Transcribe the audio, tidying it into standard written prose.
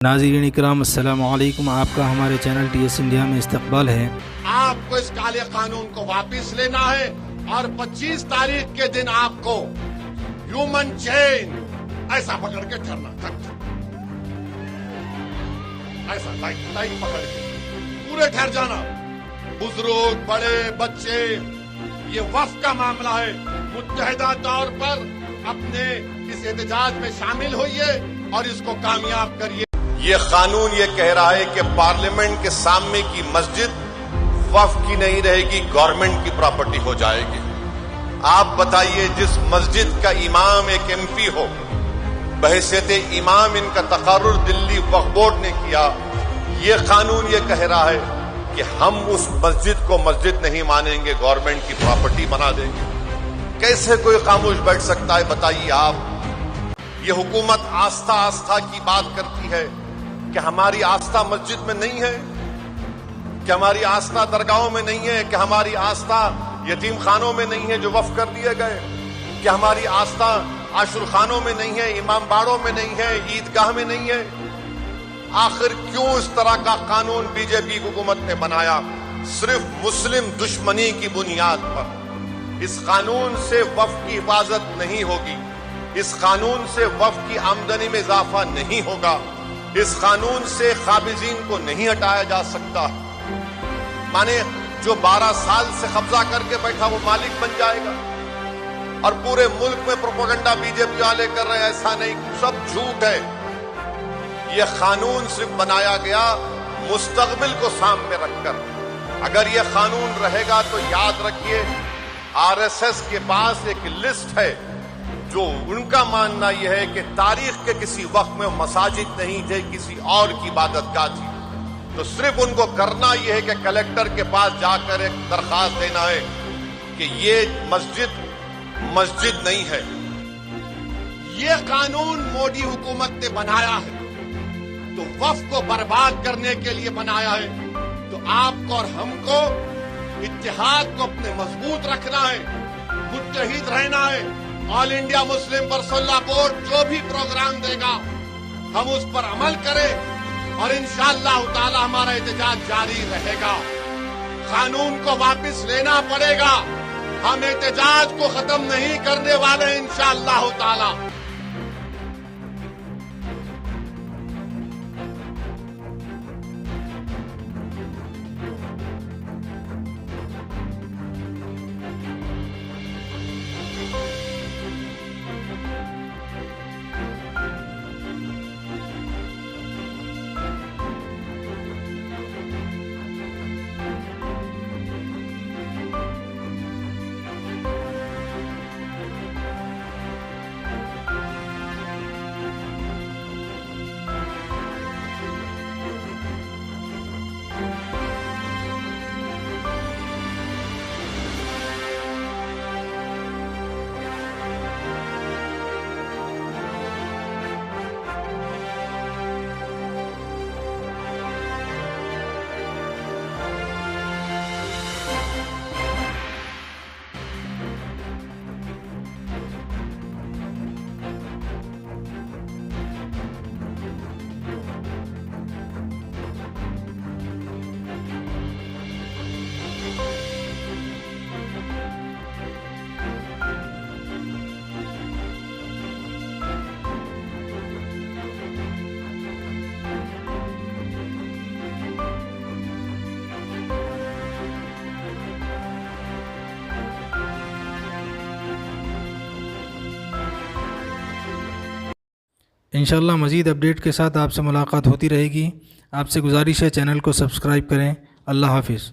ناظرین اکرام السلام علیکم، آپ کا ہمارے چینل ٹی ایس انڈیا میں استقبال ہے۔ آپ کو اس کالے قانون کو واپس لینا ہے اور 25 تاریخ کے دن آپ کو ہیومن چین ایسا پکڑ کے ٹھہرنا، ایسا لائن پکڑ کے پورے ٹھہر جانا، بزرگ بڑے بچے، یہ وقف کا معاملہ ہے، متحدہ طور پر اپنے اس احتجاج میں شامل ہوئیے اور اس کو کامیاب کریے۔ یہ قانون یہ کہہ رہا ہے کہ پارلیمنٹ کے سامنے کی مسجد وقف کی نہیں رہے گی، گورنمنٹ کی پراپرٹی ہو جائے گی۔ آپ بتائیے، جس مسجد کا امام ایک ایم پی ہو، بحیثیت امام ان کا تقرر دلی وقف بورڈ نے کیا، یہ قانون یہ کہہ رہا ہے کہ ہم اس مسجد کو مسجد نہیں مانیں گے، گورنمنٹ کی پراپرٹی بنا دیں گے۔ کیسے کوئی خاموش بیٹھ سکتا ہے؟ بتائیے آپ۔ یہ حکومت آستھا کی بات کرتی ہے کہ ہماری آستھا مسجد میں نہیں ہے، کہ ہماری آستھا درگاہوں میں نہیں ہے، کہ ہماری آستھا یتیم خانوں میں نہیں ہے جو وقف کر دیے گئے، کہ ہماری آستھا عاشور خانوں میں نہیں ہے، امام باڑوں میں نہیں ہے، عیدگاہ میں نہیں ہے۔ آخر کیوں اس طرح کا قانون بی جے پی حکومت نے بنایا؟ صرف مسلم دشمنی کی بنیاد پر۔ اس قانون سے وقف کی حفاظت نہیں ہوگی، اس قانون سے وقف کی آمدنی میں اضافہ نہیں ہوگا، اس قانون سے قابضین کو نہیں ہٹایا جا سکتا۔ مانے جو 12 سال سے قبضہ کر کے بیٹھا وہ مالک بن جائے گا، اور پورے ملک میں پروپیگنڈا بی جے پی والے کر رہے ہیں، ایسا نہیں، سب جھوٹ ہے۔ یہ قانون صرف بنایا گیا مستقبل کو سامنے رکھ کر۔ اگر یہ قانون رہے گا تو یاد رکھیے، آر ایس ایس کے پاس ایک لسٹ ہے جو ان کا ماننا یہ ہے کہ تاریخ کے کسی وقت میں مساجد نہیں تھے، کسی اور کی عبادت گاہ تھی۔ تو صرف ان کو کرنا یہ ہے کہ کلیکٹر کے پاس جا کر ایک درخواست دینا ہے کہ یہ مسجد نہیں ہے۔ یہ قانون مودی حکومت نے بنایا ہے تو وقف کو برباد کرنے کے لیے بنایا ہے۔ تو آپ کو اور ہم کو اتحاد کو اپنے مضبوط رکھنا ہے، متحد رہنا ہے۔ آل انڈیا مسلم پرسنل لا بورڈ جو بھی پروگرام دے گا ہم اس پر عمل کریں، اور انشاءاللہ تعالی ہمارا احتجاج جاری رہے گا۔ قانون کو واپس لینا پڑے گا، ہم احتجاج کو ختم نہیں کرنے والے انشاءاللہ تعالی۔ انشاءاللہ مزید اپڈیٹ کے ساتھ آپ سے ملاقات ہوتی رہے گی۔ آپ سے گزارش ہے چینل کو سبسکرائب کریں۔ اللہ حافظ۔